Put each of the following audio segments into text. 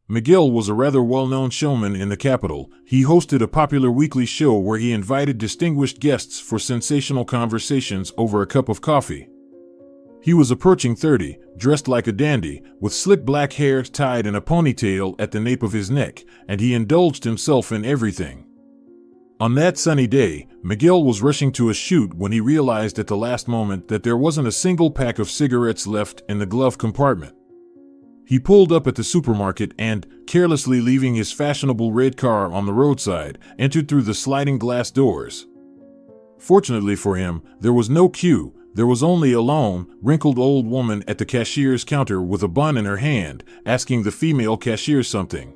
Miguel was a rather well-known showman in the capital. He hosted a popular weekly show where he invited distinguished guests for sensational conversations over a cup of coffee. He was approaching 30, dressed like a dandy, with slick black hair tied in a ponytail at the nape of his neck, and he indulged himself in everything. On that sunny day, Miguel was rushing to a shoot when he realized at the last moment that there wasn't a single pack of cigarettes left in the glove compartment. He pulled up at the supermarket and, carelessly leaving his fashionable red car on the roadside, entered through the sliding glass doors. Fortunately for him, there was no queue. There was only a lone, wrinkled old woman at the cashier's counter with a bun in her hand, asking the female cashier something.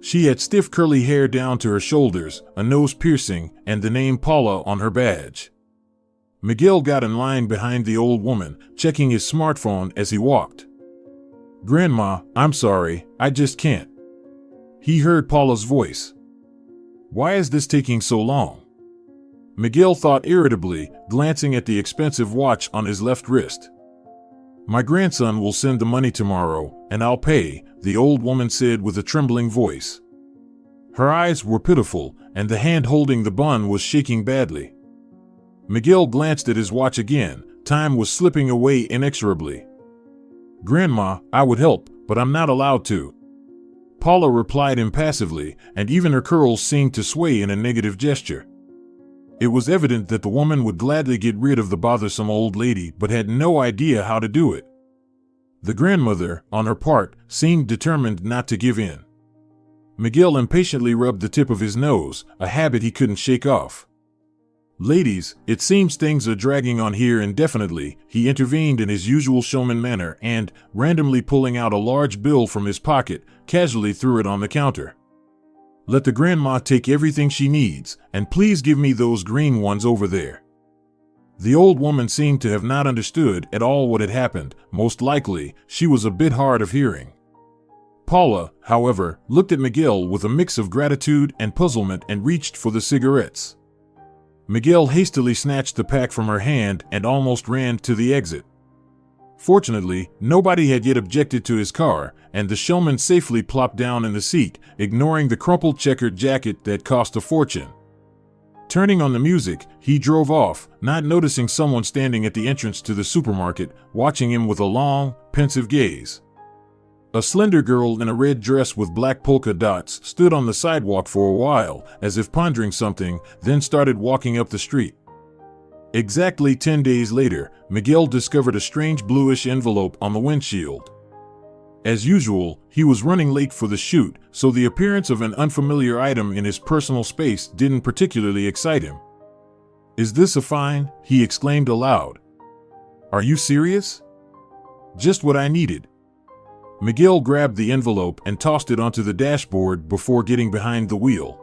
She had stiff curly hair down to her shoulders, a nose piercing, and the name Paula on her badge. Miguel got in line behind the old woman, checking his smartphone as he walked. "Grandma, I'm sorry, I just can't." He heard Paula's voice. "Why is this taking so long?" Miguel thought irritably, glancing at the expensive watch on his left wrist. "My grandson will send the money tomorrow, and I'll pay," the old woman said with a trembling voice. Her eyes were pitiful, and the hand holding the bun was shaking badly. Miguel glanced at his watch again. Time was slipping away inexorably. "Grandma, I would help, but I'm not allowed to," Paula replied impassively, and even her curls seemed to sway in a negative gesture. It was evident that the woman would gladly get rid of the bothersome old lady, but had no idea how to do it. The grandmother, on her part, seemed determined not to give in. Miguel impatiently rubbed the tip of his nose, a habit he couldn't shake off. "Ladies, it seems things are dragging on here indefinitely," he intervened in his usual showman manner and, randomly pulling out a large bill from his pocket, casually threw it on the counter. "Let the grandma take everything she needs, and please give me those green ones over there." The old woman seemed to have not understood at all what had happened. Most likely, she was a bit hard of hearing. Paula, however, looked at Miguel with a mix of gratitude and puzzlement and reached for the cigarettes. Miguel hastily snatched the pack from her hand and almost ran to the exit. Fortunately, nobody had yet objected to his car, and the showman safely plopped down in the seat, ignoring the crumpled checkered jacket that cost a fortune. Turning on the music, he drove off, not noticing someone standing at the entrance to the supermarket, watching him with a long, pensive gaze. A slender girl in a red dress with black polka dots stood on the sidewalk for a while, as if pondering something, then started walking up the street. Exactly 10 days later, Miguel discovered a strange bluish envelope on the windshield. As usual, he was running late for the shoot, so the appearance of an unfamiliar item in his personal space didn't particularly excite him. "Is this a fine?" he exclaimed aloud. "Are you serious?" "Just what I needed." Miguel grabbed the envelope and tossed it onto the dashboard before getting behind the wheel.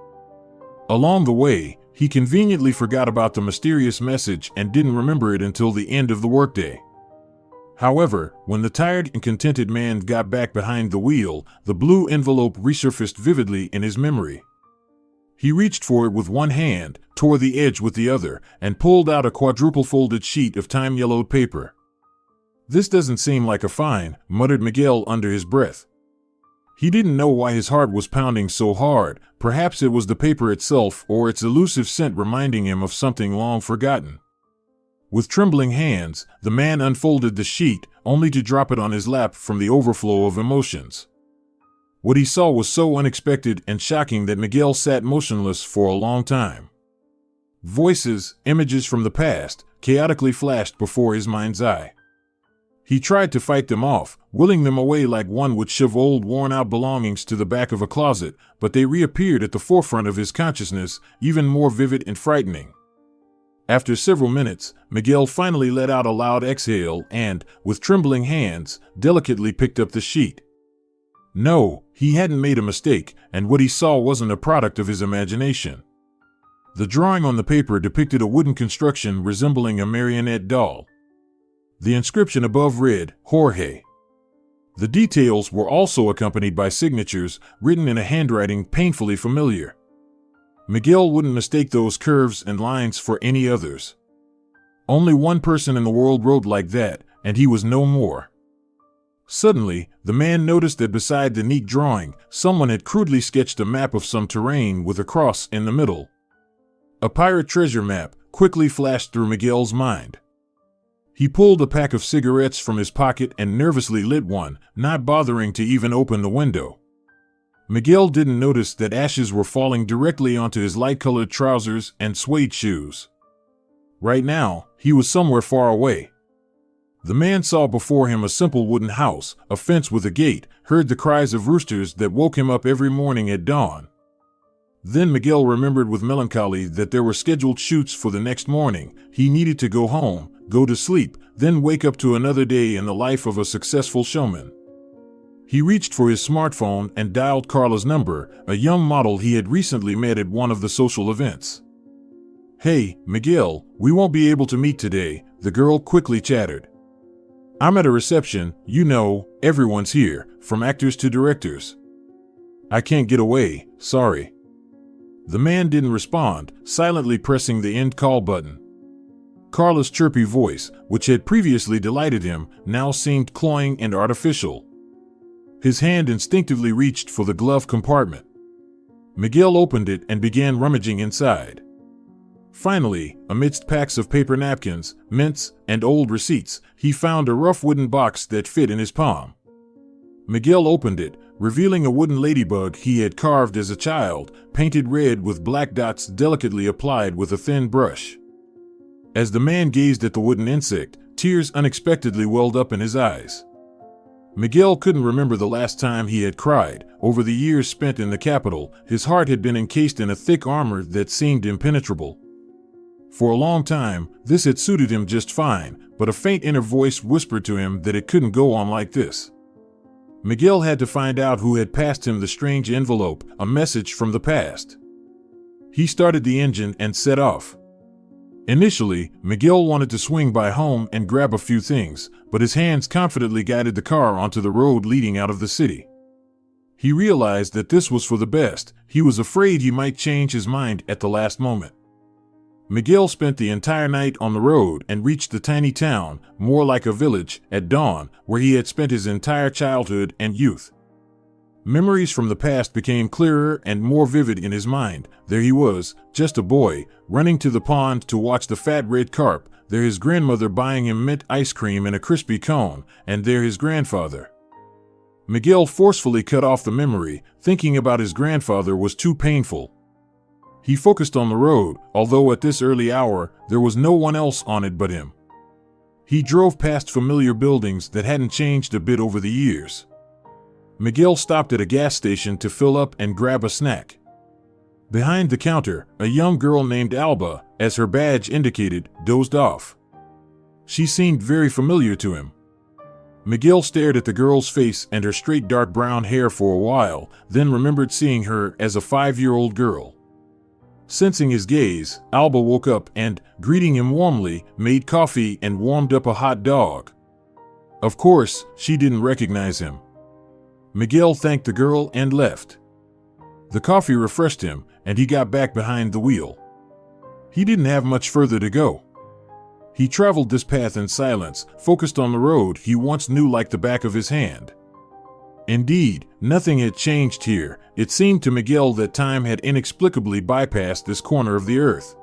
Along the way, he conveniently forgot about the mysterious message and didn't remember it until the end of the workday. However, when the tired and contented man got back behind the wheel, the blue envelope resurfaced vividly in his memory. He reached for it with one hand, tore the edge with the other, and pulled out a quadruple-folded sheet of time-yellowed paper. "This doesn't seem like a fine," muttered Miguel under his breath. He didn't know why his heart was pounding so hard. Perhaps it was the paper itself or its elusive scent reminding him of something long forgotten. With trembling hands, the man unfolded the sheet, only to drop it on his lap from the overflow of emotions. What he saw was so unexpected and shocking that Miguel sat motionless for a long time. Voices, images from the past, chaotically flashed before his mind's eye. He tried to fight them off, willing them away like one would shove old worn-out belongings to the back of a closet, but they reappeared at the forefront of his consciousness, even more vivid and frightening. After several minutes, Miguel finally let out a loud exhale and, with trembling hands, delicately picked up the sheet. No, he hadn't made a mistake, and what he saw wasn't a product of his imagination. The drawing on the paper depicted a wooden construction resembling a marionette doll. The inscription above read, "Jorge." The details were also accompanied by signatures, written in a handwriting painfully familiar. Miguel wouldn't mistake those curves and lines for any others. Only one person in the world wrote like that, and he was no more. Suddenly, the man noticed that beside the neat drawing, someone had crudely sketched a map of some terrain with a cross in the middle. A pirate treasure map quickly flashed through Miguel's mind. He pulled a pack of cigarettes from his pocket and nervously lit one, not bothering to even open the window. Miguel didn't notice that ashes were falling directly onto his light-colored trousers and suede shoes. Right now, he was somewhere far away. The man saw before him a simple wooden house, a fence with a gate, heard the cries of roosters that woke him up every morning at dawn. Then Miguel remembered with melancholy that there were scheduled shoots for the next morning. He needed to go home, go to sleep, then wake up to another day in the life of a successful showman. He reached for his smartphone and dialed Carla's number, a young model he had recently met at one of the social events. "Hey, Miguel, we won't be able to meet today," the girl quickly chattered. "I'm at a reception, you know, everyone's here, from actors to directors. I can't get away, sorry." The man didn't respond, silently pressing the end call button. Carla's chirpy voice, which had previously delighted him, now seemed cloying and artificial. His hand instinctively reached for the glove compartment. Miguel opened it and began rummaging inside. Finally, amidst packs of paper napkins, mints, and old receipts, he found a rough wooden box that fit in his palm. Miguel opened it, revealing a wooden ladybug he had carved as a child, painted red with black dots delicately applied with a thin brush. As the man gazed at the wooden insect, tears unexpectedly welled up in his eyes. Miguel couldn't remember the last time he had cried. Over the years spent in the capital, his heart had been encased in a thick armor that seemed impenetrable. For a long time, this had suited him just fine, but a faint inner voice whispered to him that it couldn't go on like this. Miguel had to find out who had passed him the strange envelope, a message from the past. He started the engine and set off. Initially, Miguel wanted to swing by home and grab a few things, but his hands confidently guided the car onto the road leading out of the city. He realized that this was for the best. He was afraid he might change his mind at the last moment. Miguel spent the entire night on the road and reached the tiny town, more like a village, at dawn, where he had spent his entire childhood and youth. Memories from the past became clearer and more vivid in his mind. There he was, just a boy, running to the pond to watch the fat red carp. There his grandmother buying him mint ice cream in a crispy cone, and there his grandfather. Miguel forcefully cut off the memory. Thinking about his grandfather was too painful. He focused on the road, although at this early hour, there was no one else on it but him. He drove past familiar buildings that hadn't changed a bit over the years. Miguel stopped at a gas station to fill up and grab a snack. Behind the counter, a young girl named Alba, as her badge indicated, dozed off. She seemed very familiar to him. Miguel stared at the girl's face and her straight dark brown hair for a while, then remembered seeing her as a 5-year-old girl. Sensing his gaze, Alba woke up and, greeting him warmly, made coffee and warmed up a hot dog. Of course, she didn't recognize him. Miguel thanked the girl and left. The coffee refreshed him, and he got back behind the wheel. He didn't have much further to go. He traveled this path in silence, focused on the road he once knew like the back of his hand. Indeed, nothing had changed here. It seemed to Miguel that time had inexplicably bypassed this corner of the earth.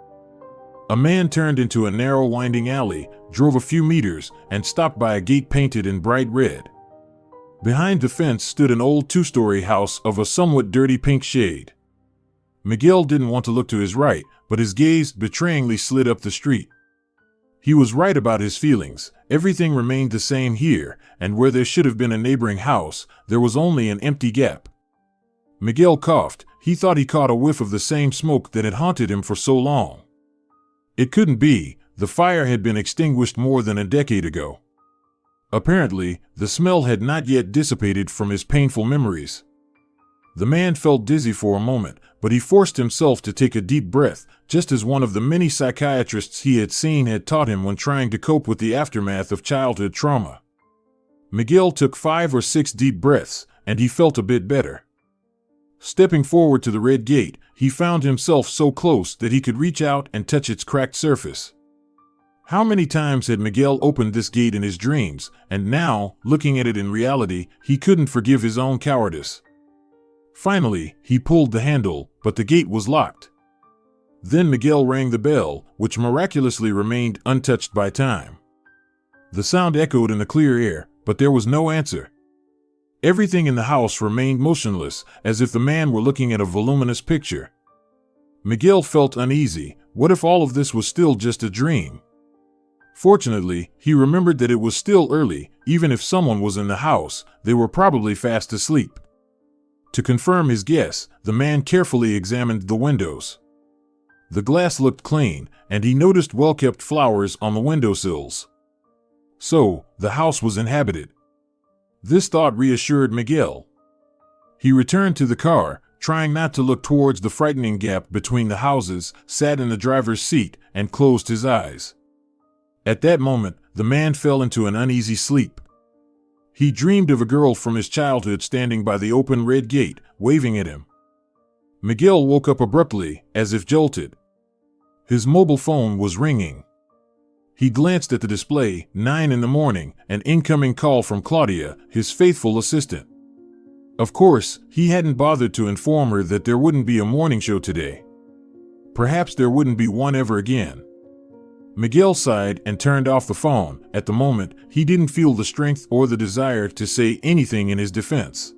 A man turned into a narrow winding alley, drove a few meters, and stopped by a gate painted in bright red. Behind the fence stood an old 2-story house of a somewhat dirty pink shade. Miguel didn't want to look to his right, but his gaze betrayingly slid up the street. He was right about his feelings. Everything remained the same here, and where there should have been a neighboring house, there was only an empty gap. Miguel coughed. He thought he caught a whiff of the same smoke that had haunted him for so long. It couldn't be. The fire had been extinguished more than a decade ago. Apparently, the smell had not yet dissipated from his painful memories. The man felt dizzy for a moment, but he forced himself to take a deep breath, just as one of the many psychiatrists he had seen had taught him when trying to cope with the aftermath of childhood trauma. Miguel took 5 or 6 deep breaths, and he felt a bit better. Stepping forward to the red gate, he found himself so close that he could reach out and touch its cracked surface. How many times had Miguel opened this gate in his dreams, and now, looking at it in reality, he couldn't forgive his own cowardice. Finally, he pulled the handle, but the gate was locked. Then Miguel rang the bell, which miraculously remained untouched by time. The sound echoed in the clear air, but there was no answer. Everything in the house remained motionless, as if the man were looking at a voluminous picture. Miguel felt uneasy. What if all of this was still just a dream? Fortunately, he remembered that it was still early. Even if someone was in the house, they were probably fast asleep. To confirm his guess, the man carefully examined the windows. The glass looked clean, and he noticed well-kept flowers on the windowsills. So, the house was inhabited. This thought reassured Miguel. He returned to the car, trying not to look towards the frightening gap between the houses, sat in the driver's seat, and closed his eyes. At that moment, the man fell into an uneasy sleep. He dreamed of a girl from his childhood standing by the open red gate, waving at him. Miguel woke up abruptly, as if jolted. His mobile phone was ringing. He glanced at the display, 9 a.m, an incoming call from Claudia, his faithful assistant. Of course, he hadn't bothered to inform her that there wouldn't be a morning show today. Perhaps there wouldn't be one ever again. Miguel sighed and turned off the phone. At the moment, he didn't feel the strength or the desire to say anything in his defense.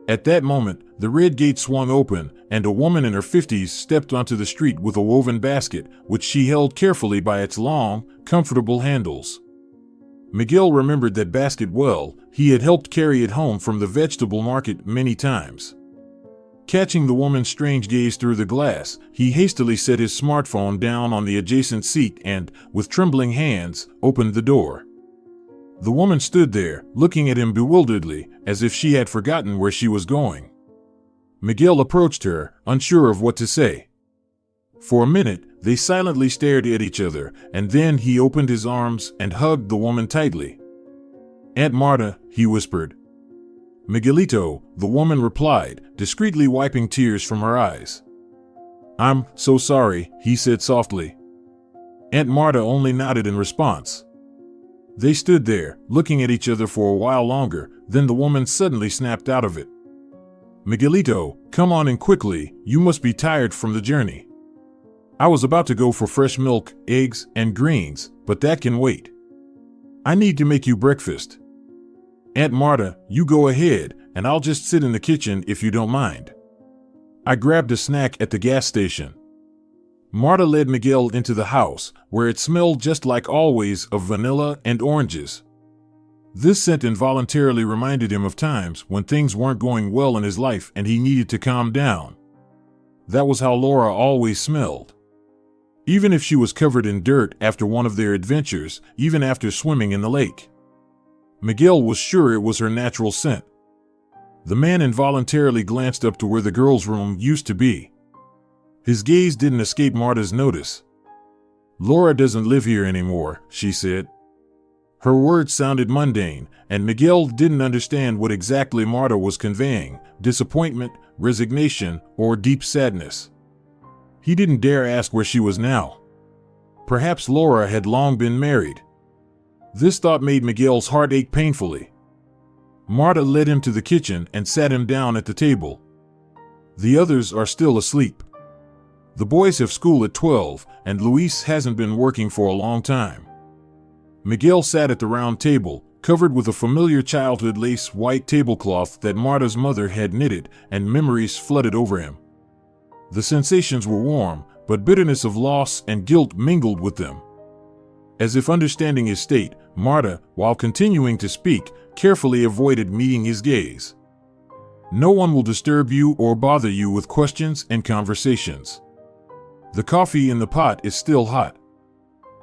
At that moment, the red gate swung open, and a woman in her 50s stepped onto the street with a woven basket, which she held carefully by its long, comfortable handles. Miguel remembered that basket well. He had helped carry it home from the vegetable market many times. Catching the woman's strange gaze through the glass, he hastily set his smartphone down on the adjacent seat and, with trembling hands, opened the door. The woman stood there, looking at him bewilderedly, as if she had forgotten where she was going. Miguel approached her, unsure of what to say. For a minute, they silently stared at each other, and then he opened his arms and hugged the woman tightly. "Aunt Marta," he whispered. "Miguelito," the woman replied, discreetly wiping tears from her eyes. "I'm so sorry," he said softly. Aunt Marta only nodded in response. They stood there, looking at each other for a while longer, then the woman suddenly snapped out of it. "Miguelito, come on in quickly, you must be tired from the journey. I was about to go for fresh milk, eggs, and greens, but that can wait. I need to make you breakfast. Aunt Marta, you go ahead, and I'll just sit in the kitchen if you don't mind." I grabbed a snack at the gas station. Marta led Miguel into the house, where it smelled just like always of vanilla and oranges. This scent involuntarily reminded him of times when things weren't going well in his life and he needed to calm down. That was how Laura always smelled. Even if she was covered in dirt after one of their adventures, even after swimming in the lake. Miguel was sure it was her natural scent. The man involuntarily glanced up to where the girl's room used to be. His gaze didn't escape Marta's notice. "Laura doesn't live here anymore," she said. Her words sounded mundane, and Miguel didn't understand what exactly Marta was conveying: disappointment, resignation, or deep sadness. He didn't dare ask where she was now. Perhaps Laura had long been married. This thought made Miguel's heart ache painfully. Marta led him to the kitchen and sat him down at the table. "The others are still asleep. The boys have school at 12, and Luis hasn't been working for a long time." Miguel sat at the round table, covered with a familiar childhood lace white tablecloth that Marta's mother had knitted, and memories flooded over him. The sensations were warm, but bitterness of loss and guilt mingled with them. As if understanding his state, Marta, while continuing to speak, carefully avoided meeting his gaze. "No one will disturb you or bother you with questions and conversations. The coffee in the pot is still hot.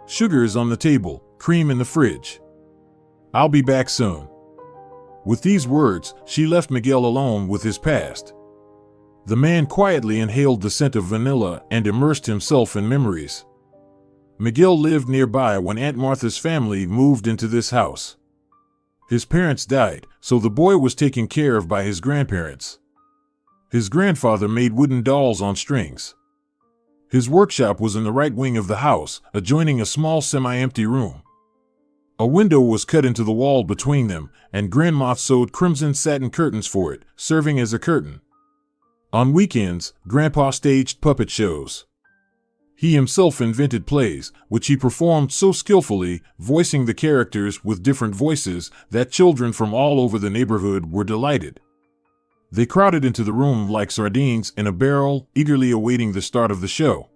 Sugar is on the table, cream in the fridge. I'll be back soon." With these words, she left Miguel alone with his past. The man quietly inhaled the scent of vanilla and immersed himself in memories. Miguel lived nearby when Aunt Martha's family moved into this house. His parents died, so the boy was taken care of by his grandparents. His grandfather made wooden dolls on strings. His workshop was in the right wing of the house, adjoining a small semi-empty room. A window was cut into the wall between them, and Grandma sewed crimson satin curtains for it, serving as a curtain. On weekends, Grandpa staged puppet shows. He himself invented plays, which he performed so skillfully, voicing the characters with different voices, that children from all over the neighborhood were delighted. They crowded into the room like sardines in a barrel, eagerly awaiting the start of the show.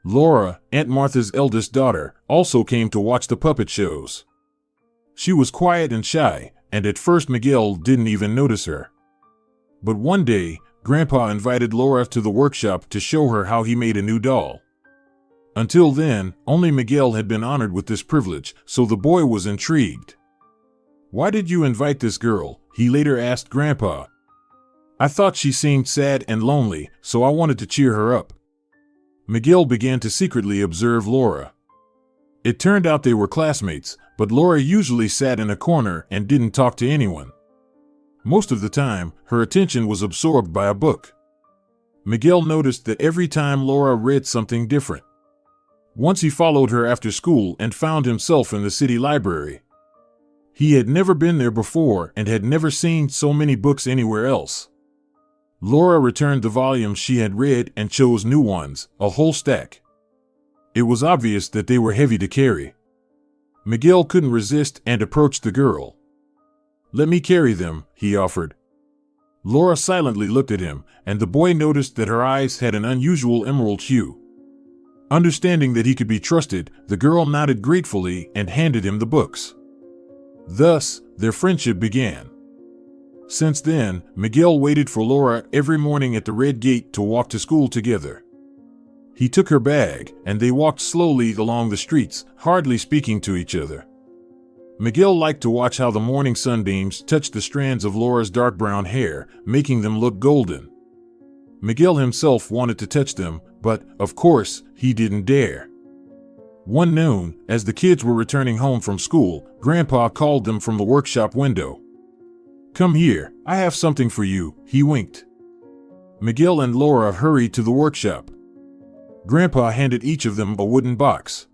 Laura, Aunt Martha's eldest daughter, also came to watch the puppet shows. She was quiet and shy, and at first Miguel didn't even notice her. But one day, Grandpa invited Laura to the workshop to show her how he made a new doll. Until then, only Miguel had been honored with this privilege, so the boy was intrigued. "Why did you invite this girl?" he later asked Grandpa. "I thought she seemed sad and lonely, so I wanted to cheer her up." Miguel began to secretly observe Laura. It turned out they were classmates, but Laura usually sat in a corner and didn't talk to anyone. Most of the time, her attention was absorbed by a book. Miguel noticed that every time Laura read something different. Once he followed her after school and found himself in the city library. He had never been there before and had never seen so many books anywhere else. Laura returned the volumes she had read and chose new ones, a whole stack. It was obvious that they were heavy to carry. Miguel couldn't resist and approached the girl. "Let me carry them," he offered. Laura silently looked at him, and the boy noticed that her eyes had an unusual emerald hue. Understanding that he could be trusted, the girl nodded gratefully and handed him the books. Thus, their friendship began. Since then, Miguel waited for Laura every morning at the red gate to walk to school together. He took her bag, and they walked slowly along the streets, hardly speaking to each other. Miguel liked to watch how the morning sunbeams touched the strands of Laura's dark brown hair, making them look golden. Miguel himself wanted to touch them, but, of course, he didn't dare. One noon, as the kids were returning home from school, Grandpa called them from the workshop window. "Come here, I have something for you," he winked. Miguel and Laura hurried to the workshop. Grandpa handed each of them a wooden box.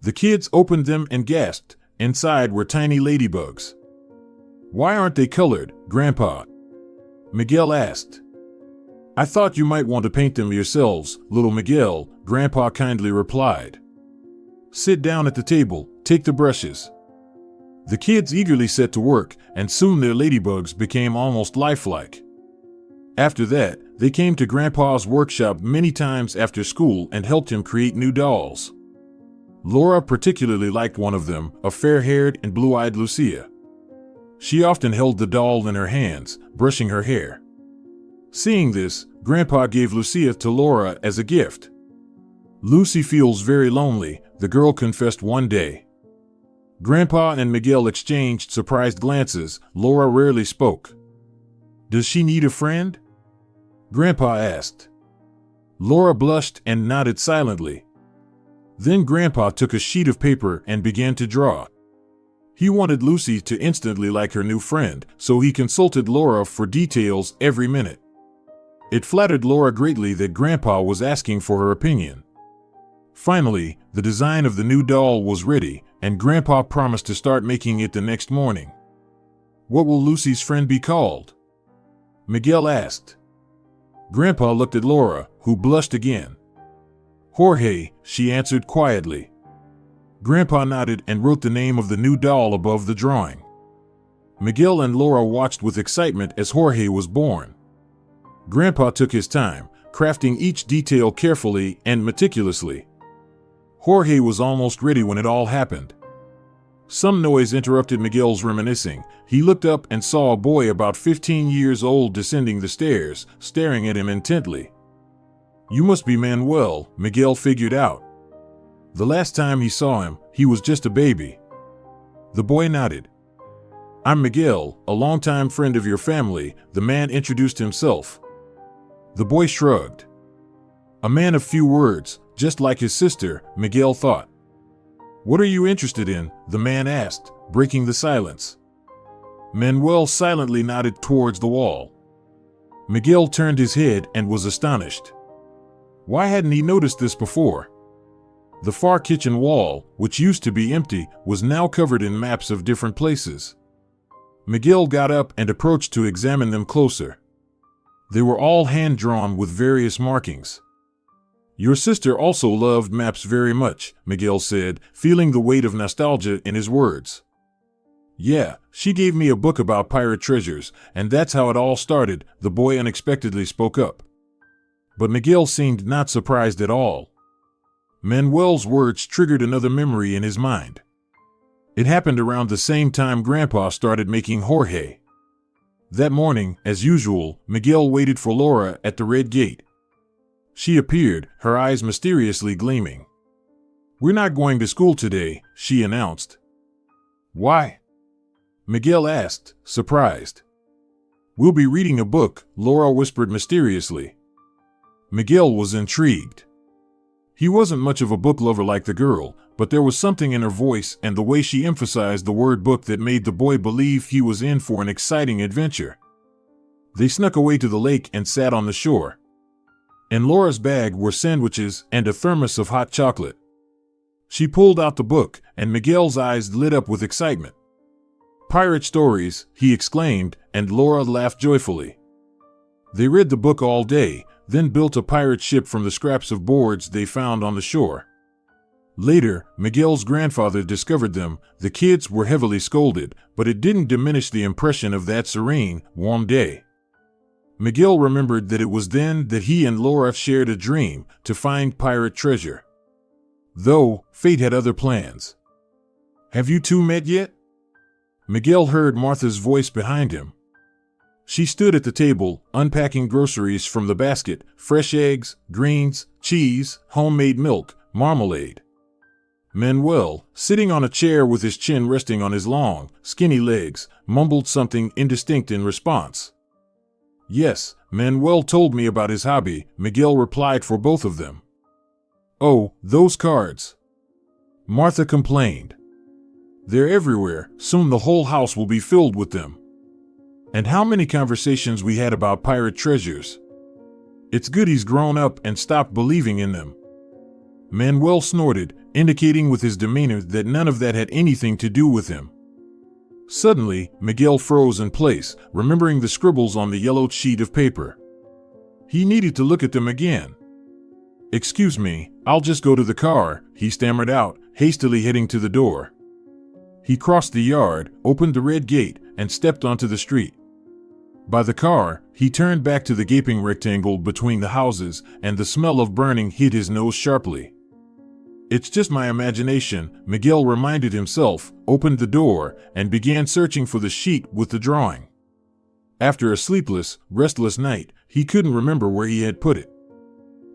The kids opened them and gasped. Inside were tiny ladybugs. "Why aren't they colored, Grandpa?" Miguel asked. "I thought you might want to paint them yourselves, little Miguel," Grandpa kindly replied. "Sit down at the table, take the brushes." The kids eagerly set to work, and soon their ladybugs became almost lifelike. After that, they came to Grandpa's workshop many times after school and helped him create new dolls. Laura particularly liked one of them, a fair-haired and blue-eyed Lucia. She often held the doll in her hands, brushing her hair. Seeing this, Grandpa gave Lucia to Laura as a gift. "Lucy feels very lonely," the girl confessed one day. Grandpa and Miguel exchanged surprised glances. Laura rarely spoke. "Does she need a friend?" Grandpa asked. Laura blushed and nodded silently. Then Grandpa took a sheet of paper and began to draw. He wanted Lucy to instantly like her new friend, so he consulted Laura for details every minute. It flattered Laura greatly that Grandpa was asking for her opinion. Finally, the design of the new doll was ready, and Grandpa promised to start making it the next morning. "What will Lucy's friend be called?" Miguel asked. Grandpa looked at Laura, who blushed again. "Jorge," she answered quietly. Grandpa nodded and wrote the name of the new doll above the drawing. Miguel and Laura watched with excitement as Jorge was born. Grandpa took his time, crafting each detail carefully and meticulously. Jorge was almost ready when it all happened. Some noise interrupted Miguel's reminiscing. He looked up and saw a boy about 15 years old descending the stairs, staring at him intently. "You must be Manuel," Miguel figured out. The last time he saw him, he was just a baby. The boy nodded. "I'm Miguel, a longtime friend of your family," the man introduced himself. The boy shrugged. A man of few words, just like his sister, Miguel thought. "What are you interested in?" the man asked, breaking the silence. Manuel silently nodded towards the wall. Miguel turned his head and was astonished. Why hadn't he noticed this before? The far kitchen wall, which used to be empty, was now covered in maps of different places. Miguel got up and approached to examine them closer. They were all hand-drawn with various markings. Your sister also loved maps very much, Miguel said, feeling the weight of nostalgia in his words. Yeah, she gave me a book about pirate treasures, and that's how it all started, the boy unexpectedly spoke up. But Miguel seemed not surprised at all. Manuel's words triggered another memory in his mind. It happened around the same time Grandpa started making Jorge. That morning, as usual, Miguel waited for Laura at the red gate. She appeared, her eyes mysteriously gleaming. We're not going to school today, she announced. Why? Miguel asked, surprised. We'll be reading a book, Laura whispered mysteriously. Miguel was intrigued. He wasn't much of a book lover like the girl, but there was something in her voice and the way she emphasized the word book that made the boy believe he was in for an exciting adventure. They snuck away to the lake and sat on the shore. In Laura's bag were sandwiches and a thermos of hot chocolate. She pulled out the book, and Miguel's eyes lit up with excitement. Pirate stories, he exclaimed, and Laura laughed joyfully. They read the book all day, then built a pirate ship from the scraps of boards they found on the shore. Later, Miguel's grandfather discovered them. The kids were heavily scolded, but it didn't diminish the impression of that serene, warm day. Miguel remembered that it was then that he and Laura shared a dream to find pirate treasure. Though, fate had other plans. Have you two met yet? Miguel heard Martha's voice behind him. She stood at the table, unpacking groceries from the basket, fresh eggs, greens, cheese, homemade milk, marmalade. Manuel, sitting on a chair with his chin resting on his long, skinny legs, mumbled something indistinct in response. Yes, Manuel told me about his hobby, Miguel replied for both of them. Oh, those cards. Martha complained. They're everywhere, soon the whole house will be filled with them. And how many conversations we had about pirate treasures. It's good he's grown up and stopped believing in them. Manuel snorted, indicating with his demeanor that none of that had anything to do with him. Suddenly, Miguel froze in place, remembering the scribbles on the yellowed sheet of paper. He needed to look at them again. Excuse me, I'll just go to the car, he stammered out, hastily heading to the door. He crossed the yard, opened the red gate, and stepped onto the street. By the car, he turned back to the gaping rectangle between the houses, and the smell of burning hit his nose sharply. It's just my imagination, Miguel reminded himself, opened the door, and began searching for the sheet with the drawing. After a sleepless, restless night, he couldn't remember where he had put it.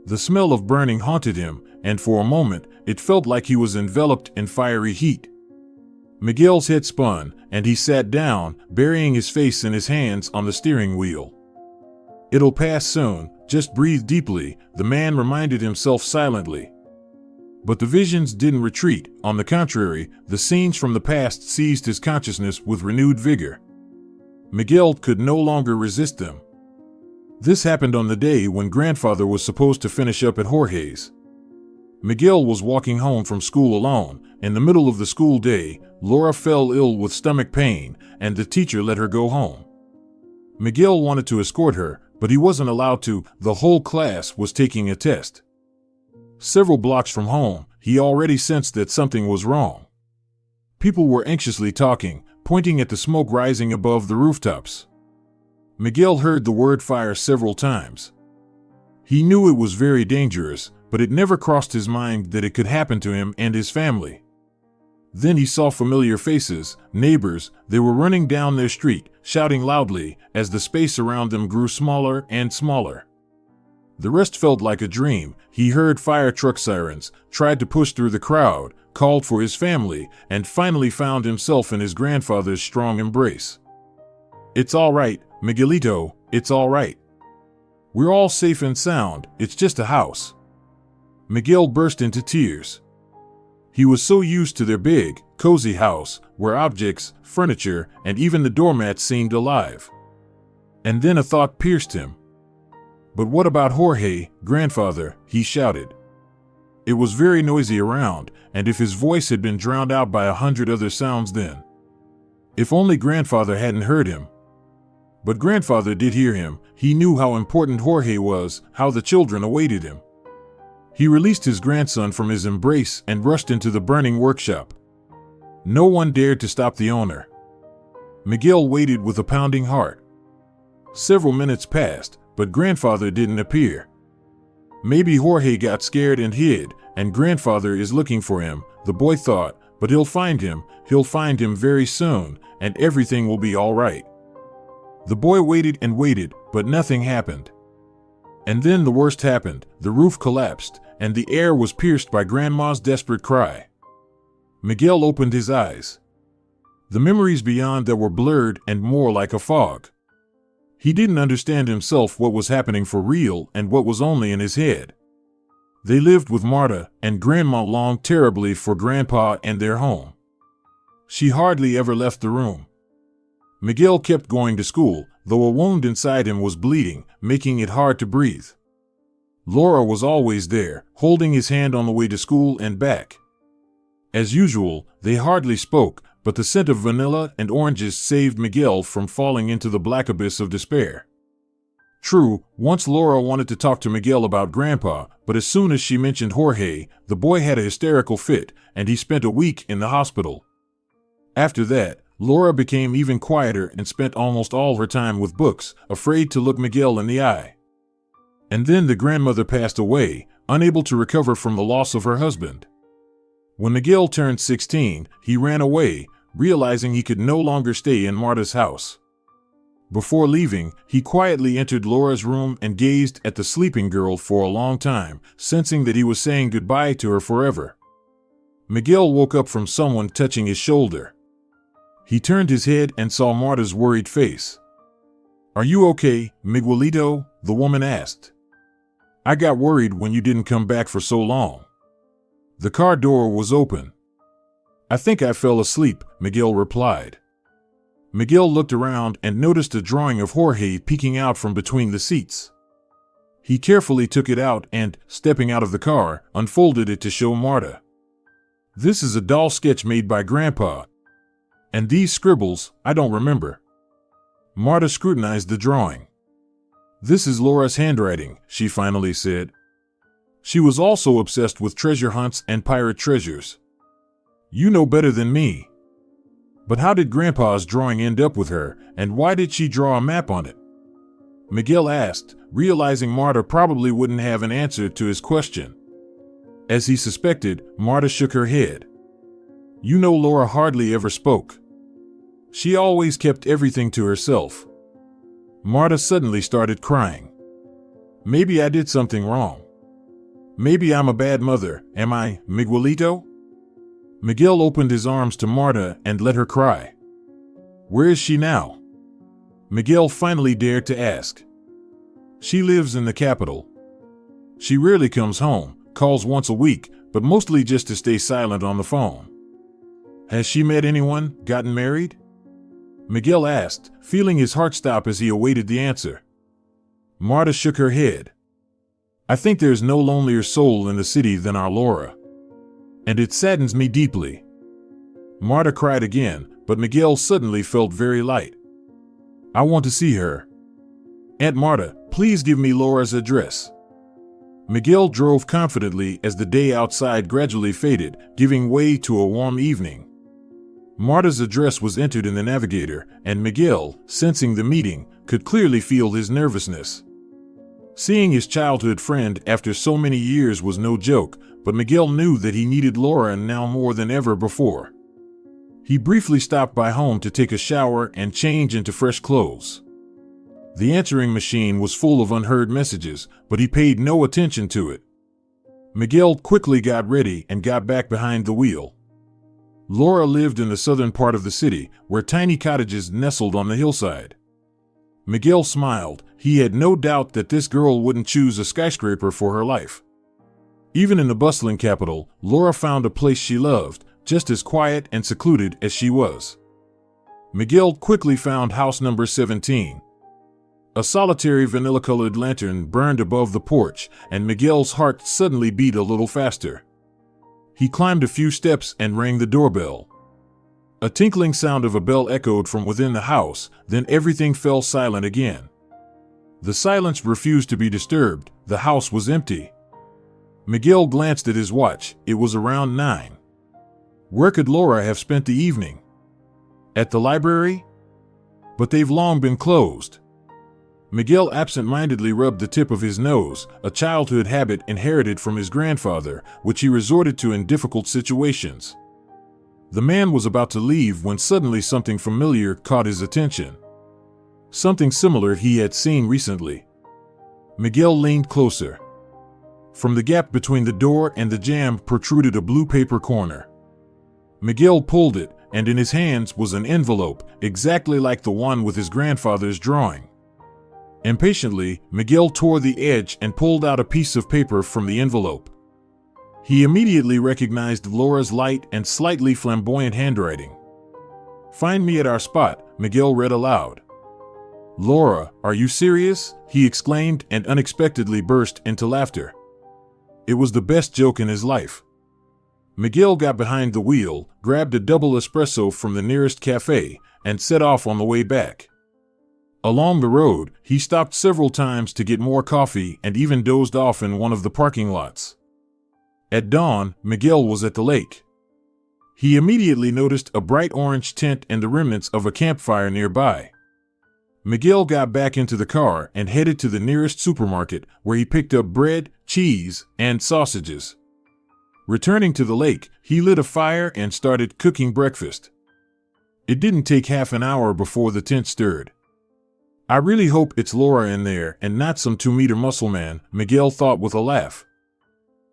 The smell of burning haunted him, and for a moment, it felt like he was enveloped in fiery heat. Miguel's head spun, and he sat down, burying his face in his hands on the steering wheel. It'll pass soon, just breathe deeply, the man reminded himself silently. But the visions didn't retreat, on the contrary, the scenes from the past seized his consciousness with renewed vigor. Miguel could no longer resist them. This happened on the day when grandfather was supposed to finish up at Jorge's. Miguel was walking home from school alone. In the middle of the school day, Laura fell ill with stomach pain, and the teacher let her go home. Miguel wanted to escort her, but he wasn't allowed to. The whole class was taking a test. Several blocks from home, he already sensed that something was wrong. People were anxiously talking, pointing at the smoke rising above the rooftops. Miguel heard the word fire several times. He knew it was very dangerous, but it never crossed his mind that it could happen to him and his family. Then he saw familiar faces, neighbors. They were running down their street, shouting loudly, as the space around them grew smaller and smaller. The rest felt like a dream. He heard fire truck sirens, tried to push through the crowd, called for his family, and finally found himself in his grandfather's strong embrace. It's all right, Miguelito, it's all right. We're all safe and sound, it's just a house. Miguel burst into tears. He was so used to their big, cozy house, where objects, furniture, and even the doormat seemed alive. And then a thought pierced him. "But what about Jorge, grandfather?" he shouted. It was very noisy around, and if his voice had been drowned out by 100 other sounds then. If only grandfather hadn't heard him. But grandfather did hear him. He knew how important Jorge was, how the children awaited him. He released his grandson from his embrace and rushed into the burning workshop. No one dared to stop the owner. Miguel waited with a pounding heart. Several minutes passed, but grandfather didn't appear. Maybe Jorge got scared and hid, and grandfather is looking for him, the boy thought, but he'll find him very soon, and everything will be all right. The boy waited and waited, but nothing happened. And then the worst happened. The roof collapsed, and the air was pierced by Grandma's desperate cry. Miguel opened his eyes. The memories beyond that were blurred and more like a fog. He didn't understand himself what was happening for real and what was only in his head. They lived with Marta, and Grandma longed terribly for Grandpa and their home. She hardly ever left the room. Miguel kept going to school, though a wound inside him was bleeding, making it hard to breathe. Laura was always there, holding his hand on the way to school and back. As usual, they hardly spoke, but the scent of vanilla and oranges saved Miguel from falling into the black abyss of despair. True, once Laura wanted to talk to Miguel about Grandpa, but as soon as she mentioned Jorge, the boy had a hysterical fit, and he spent a week in the hospital. After that, Laura became even quieter and spent almost all her time with books, afraid to look Miguel in the eye. And then the grandmother passed away, unable to recover from the loss of her husband. When Miguel turned 16, he ran away, realizing he could no longer stay in Marta's house. Before leaving, he quietly entered Laura's room and gazed at the sleeping girl for a long time, sensing that he was saying goodbye to her forever. Miguel woke up from someone touching his shoulder. He turned his head and saw Marta's worried face. "Are you okay, Miguelito?" the woman asked. "I got worried when you didn't come back for so long." The car door was open. "I think I fell asleep," Miguel replied. Miguel looked around and noticed a drawing of Jorge peeking out from between the seats. He carefully took it out and, stepping out of the car, unfolded it to show Marta. "This is a doll sketch made by Grandpa. And these scribbles, I don't remember." Marta scrutinized the drawing. "This is Laura's handwriting," she finally said. She was also obsessed with treasure hunts and pirate treasures. "You know better than me. But how did Grandpa's drawing end up with her, and why did she draw a map on it?" Miguel asked, realizing Marta probably wouldn't have an answer to his question. As he suspected, Marta shook her head. "You know, Laura hardly ever spoke. She always kept everything to herself." Marta suddenly started crying. "Maybe I did something wrong. Maybe I'm a bad mother, am I, Miguelito?" Miguel opened his arms to Marta and let her cry. "Where is she now?" Miguel finally dared to ask. "She lives in the capital. She rarely comes home, calls once a week, but mostly just to stay silent on the phone." "Has she met anyone, gotten married?" Miguel asked, feeling his heart stop as he awaited the answer. Marta shook her head. "I think there's no lonelier soul in the city than our Laura. And it saddens me deeply." Marta cried again, but Miguel suddenly felt very light. "I want to see her. Aunt Marta, please give me Laura's address." Miguel drove confidently as the day outside gradually faded, giving way to a warm evening. Marta's address was entered in the navigator, and Miguel, sensing the meeting, could clearly feel his nervousness. Seeing his childhood friend after so many years was no joke, but Miguel knew that he needed Laura now more than ever before. He briefly stopped by home to take a shower and change into fresh clothes. The answering machine was full of unheard messages, but he paid no attention to it. Miguel quickly got ready and got back behind the wheel. Laura lived in the southern part of the city, where tiny cottages nestled on the hillside. Miguel smiled. He had no doubt that this girl wouldn't choose a skyscraper for her life. Even in the bustling capital, Laura found a place she loved, just as quiet and secluded as she was. Miguel quickly found house number 17. A solitary vanilla-colored lantern burned above the porch, and Miguel's heart suddenly beat a little faster. He climbed a few steps and rang the doorbell. A tinkling sound of a bell echoed from within the house, then everything fell silent again. The silence refused to be disturbed. The house was empty. Miguel glanced at his watch. It was around 9. Where could Laura have spent the evening? At the library? But they've long been closed. Miguel absent-mindedly rubbed the tip of his nose, a childhood habit inherited from his grandfather, which he resorted to in difficult situations. The man was about to leave when suddenly something familiar caught his attention. Something similar he had seen recently. Miguel leaned closer. From the gap between the door and the jamb protruded a blue paper corner. Miguel pulled it, and in his hands was an envelope, exactly like the one with his grandfather's drawing. Impatiently, Miguel tore the edge and pulled out a piece of paper from the envelope. He immediately recognized Laura's light and slightly flamboyant handwriting. "Find me at our spot," Miguel read aloud. "Laura, are you serious?" he exclaimed and unexpectedly burst into laughter. It was the best joke in his life. Miguel got behind the wheel, grabbed a double espresso from the nearest cafe, and set off on the way back. Along the road, he stopped several times to get more coffee and even dozed off in one of the parking lots. At dawn, Miguel was at the lake. He immediately noticed a bright orange tent and the remnants of a campfire nearby. Miguel got back into the car and headed to the nearest supermarket, where he picked up bread, cheese, and sausages. Returning to the lake, he lit a fire and started cooking breakfast. It didn't take half an hour before the tent stirred. "I really hope it's Laura in there and not some 2-meter muscle man," Miguel thought with a laugh.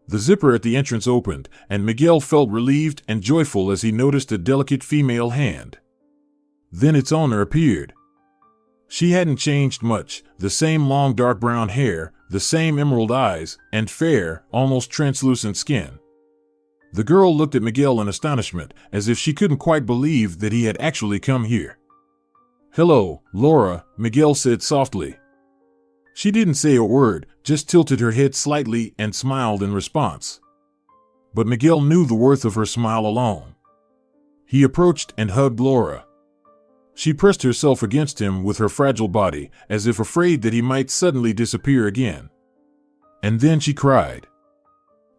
The zipper at the entrance opened, and Miguel felt relieved and joyful as he noticed a delicate female hand. Then its owner appeared. She hadn't changed much, the same long dark brown hair, the same emerald eyes, and fair, almost translucent skin. The girl looked at Miguel in astonishment, as if she couldn't quite believe that he had actually come here. "Hello, Laura," Miguel said softly. She didn't say a word, just tilted her head slightly and smiled in response. But Miguel knew the worth of her smile alone. He approached and hugged Laura. She pressed herself against him with her fragile body, as if afraid that he might suddenly disappear again. And then she cried.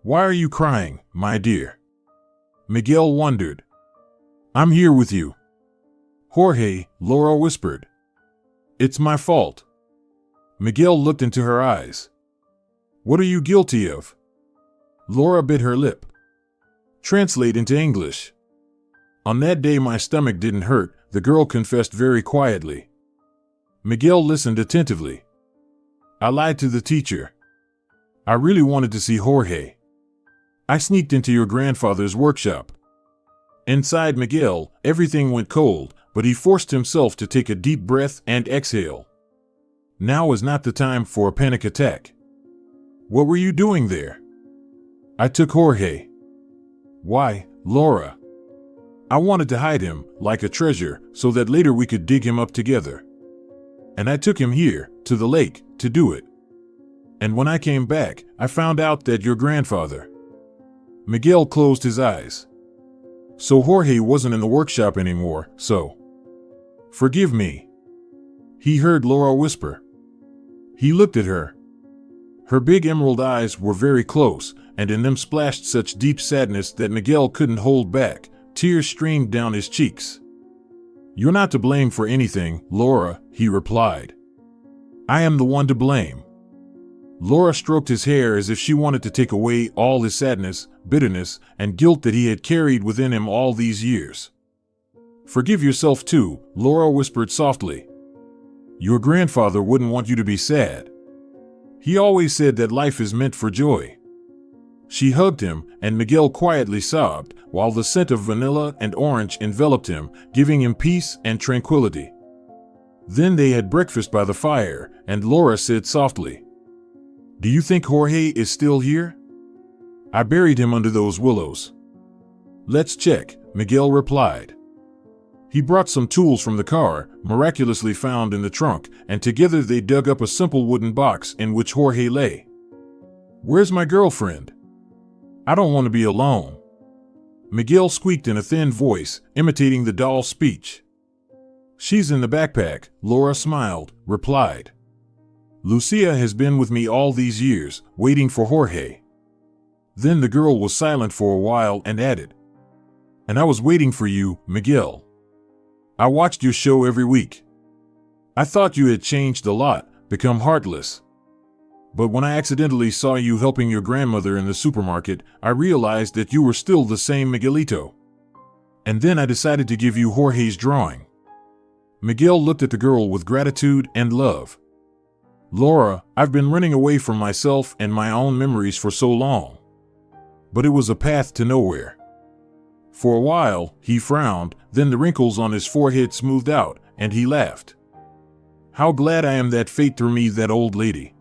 "Why are you crying, my dear?" Miguel wondered. "I'm here with you." "Jorge," Laura whispered. "It's my fault." Miguel looked into her eyes. "What are you guilty of?" Laura bit her lip. Translate into English. "On that day my stomach didn't hurt," the girl confessed very quietly. Miguel listened attentively. "I lied to the teacher. I really wanted to see Jorge. I sneaked into your grandfather's workshop." Inside Miguel, everything went cold, but he forced himself to take a deep breath and exhale. Now is not the time for a panic attack. "What were you doing there?" "I took Jorge." "Why, Laura?" "I wanted to hide him, like a treasure, so that later we could dig him up together. And I took him here, to the lake, to do it. And when I came back, I found out that your grandfather—" Miguel closed his eyes. So Jorge wasn't in the workshop anymore, so. "Forgive me," he heard Laura whisper. He looked at her. Her big emerald eyes were very close, and in them splashed such deep sadness that Miguel couldn't hold back. Tears streamed down his cheeks. "You're not to blame for anything, Laura," he replied. "I am the one to blame." Laura stroked his hair as if she wanted to take away all his sadness, bitterness, and guilt that he had carried within him all these years. "Forgive yourself too," Laura whispered softly. "Your grandfather wouldn't want you to be sad. He always said that life is meant for joy." She hugged him, and Miguel quietly sobbed, while the scent of vanilla and orange enveloped him, giving him peace and tranquility. Then they had breakfast by the fire, and Laura said softly, "Do you think Jorge is still here?" "I buried him under those willows." "Let's check," Miguel replied. He brought some tools from the car, miraculously found in the trunk, and together they dug up a simple wooden box in which Jorge lay. "Where's my girlfriend? I don't want to be alone," Miguel squeaked in a thin voice, imitating the doll's speech. "She's in the backpack," Laura smiled, replied. "Lucia has been with me all these years, waiting for Jorge." Then the girl was silent for a while and added, "And I was waiting for you, Miguel. I watched your show every week. I thought you had changed a lot, become heartless. But when I accidentally saw you helping your grandmother in the supermarket, I realized that you were still the same Miguelito. And then I decided to give you Jorge's drawing." Miguel looked at the girl with gratitude and love. "Laura, I've been running away from myself and my own memories for so long. But it was a path to nowhere." For a while, he frowned, then the wrinkles on his forehead smoothed out, and he laughed. "How glad I am that fate threw me that old lady.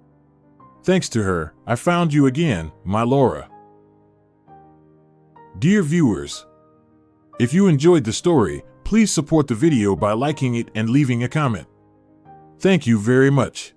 Thanks to her, I found you again, my Laura." Dear viewers, if you enjoyed the story, please support the video by liking it and leaving a comment. Thank you very much.